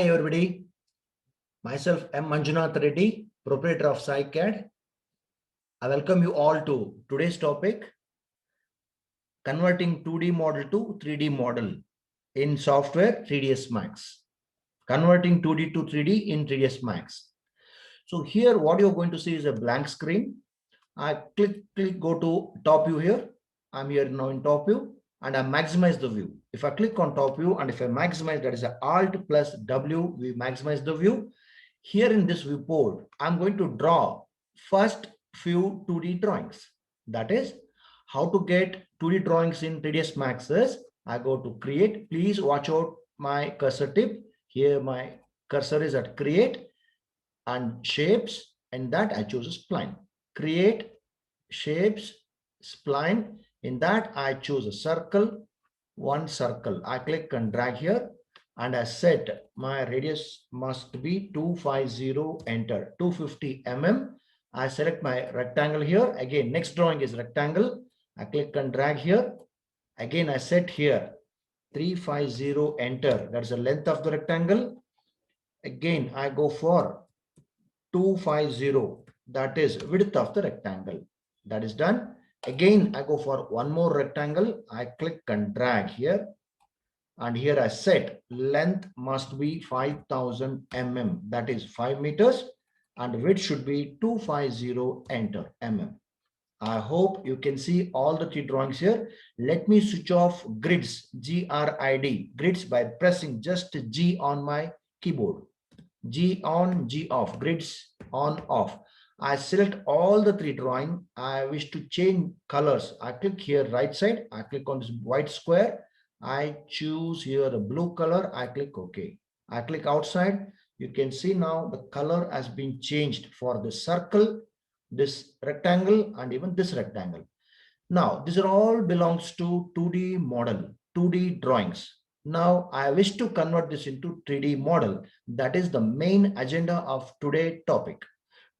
Hi everybody, myself M. Manjunath Reddy, proprietor of SciCAD. I welcome you all to today's topic, converting 2D model to 3D model in software 3ds Max. Converting 2D to 3D in 3ds Max. So here what you're going to see is a blank screen. I click, go to top view here. I'm here now in top view and I maximize the view. If I click on top view and if I maximize, that is a Alt plus W, we maximize the view. Here in this viewport, I'm going to draw first few 2D drawings. That is how to get 2D drawings in 3ds Max is I go to create. Please watch out my cursor tip. Here my cursor is at create and shapes, and that I choose a spline. Create, shapes, spline. In that I choose a circle, one circle. I click and drag here and I set my radius must be 250, enter 250 mm. I select my rectangle here. Again, next drawing is rectangle. I click and drag here. Again, I set here 350, enter. That's the length of the rectangle. Again, I go for 250, that is width of the rectangle. That is done. Again, I go for one more rectangle. I click and drag here. And here I set length must be 5000 mm, that is 5 meters, and width should be 250, enter mm. I hope you can see all the three drawings here. Let me switch off grids, GRID, grids, by pressing just G on my keyboard. G on, G off, grids on, off. I select all the three drawing. I wish to change colors. I click here right side. I click on this white square. I choose here the blue color. I click OK. I click outside. You can see now the color has been changed for the circle, this rectangle, and even this rectangle. Now, these are all belongs to 2D model, 2D drawings. Now, I wish to convert this into 3D model. That is the main agenda of today's topic.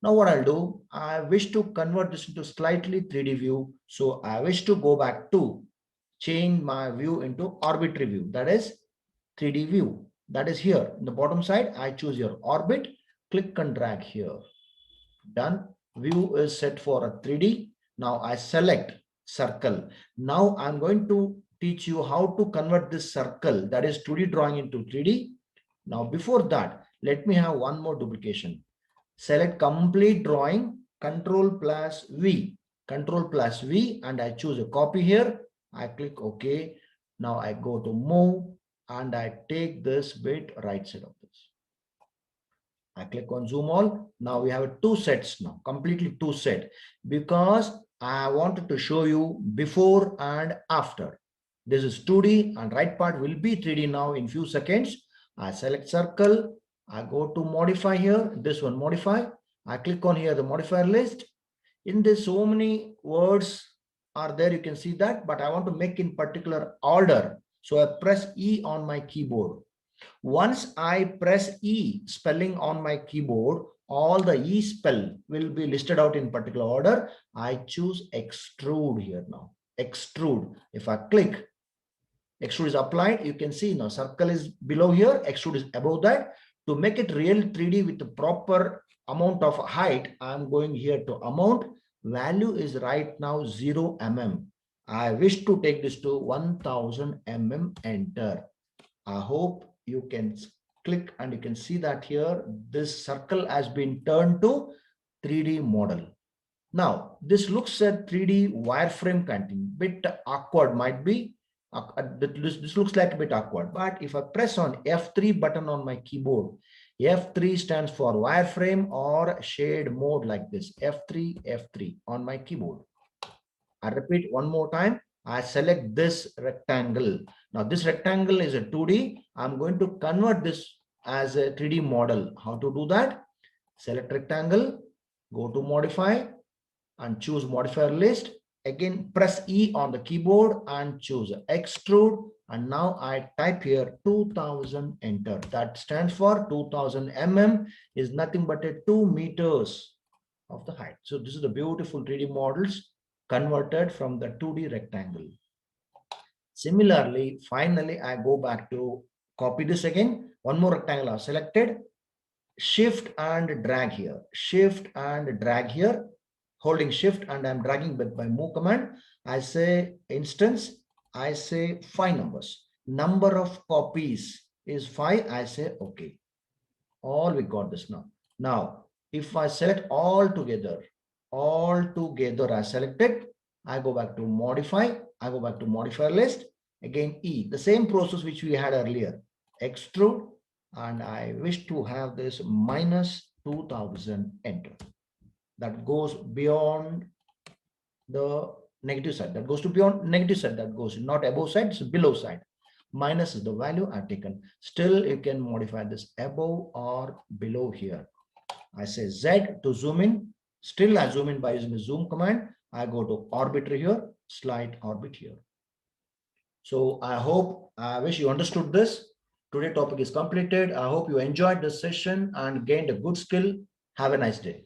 Now, what I'll do, I wish to convert this into slightly 3D view. So I wish to go back to change my view into arbitrary view. That is 3D view. That is here in the bottom side. I choose your orbit, click and drag here. Done. View is set for a 3D. Now I select circle. Now I'm going to teach you how to convert this circle, that is 2D drawing, into 3D. Now before that, let me have one more duplication. Select complete drawing, Control plus V, Control plus V, and I choose a copy here. I click OK. Now I go to move and I take this bit right side of this. I click on zoom all. Now we have two sets now, completely two set, because I wanted to show you before and after. This is 2D and right part will be 3D now in few seconds. I select circle. I go to modify here, this one modify. I click on here the modifier list. In this so many words are there, you can see that, but I want to make in particular order. So I press E on my keyboard. Once I press E spelling on my keyboard, all the E spell will be listed out in particular order. I choose extrude here now. Extrude. If I click, extrude is applied. You can see now circle is below here, extrude is above that. To make it real 3D with the proper amount of height, I'm going here to amount. Value is right now 0 mm. I wish to take this to 1000 mm, enter. I hope you can click and you can see that here this circle has been turned to 3D model. Now this looks at 3D wireframe content, bit awkward might be. This looks like a bit awkward, but if I press on F3 button on my keyboard, F3 stands for wireframe or shade mode, like this, F3 on my keyboard. I repeat one more time. I select this rectangle. Now this rectangle is a 2D. I'm going to convert this as a 3D model. How to do that? Select rectangle, go to modify and choose modifier list. Again, press E on the keyboard and choose extrude. And now I type here 2000, enter. That stands for 2000 mm, is nothing but a 2 meters of the height. So this is the beautiful 3D models converted from the 2D rectangle. Similarly, finally, I go back to Copy this again. One more rectangle I've selected. Shift and drag here. Shift and drag here. Holding shift and I'm dragging by move command. I say instance. I say 5 numbers. Number of copies is 5. I say okay. All we got this now. Now, if I select all together I selected, I go back to modify, I go back to modifier list, again E, the same process which we had earlier, extrude, and I wish to have this minus 2000 enter. That goes beyond the negative side, that goes to beyond negative side, that goes not above side, it's below side. Minus is the value I've taken. Still, you can modify this above or below here. I say Z to zoom in. Still, I zoom in by using the zoom command. I go to orbit here, slide orbit here. So I wish you understood this. Today's topic is completed. I hope you enjoyed this session and gained a good skill. Have a nice day.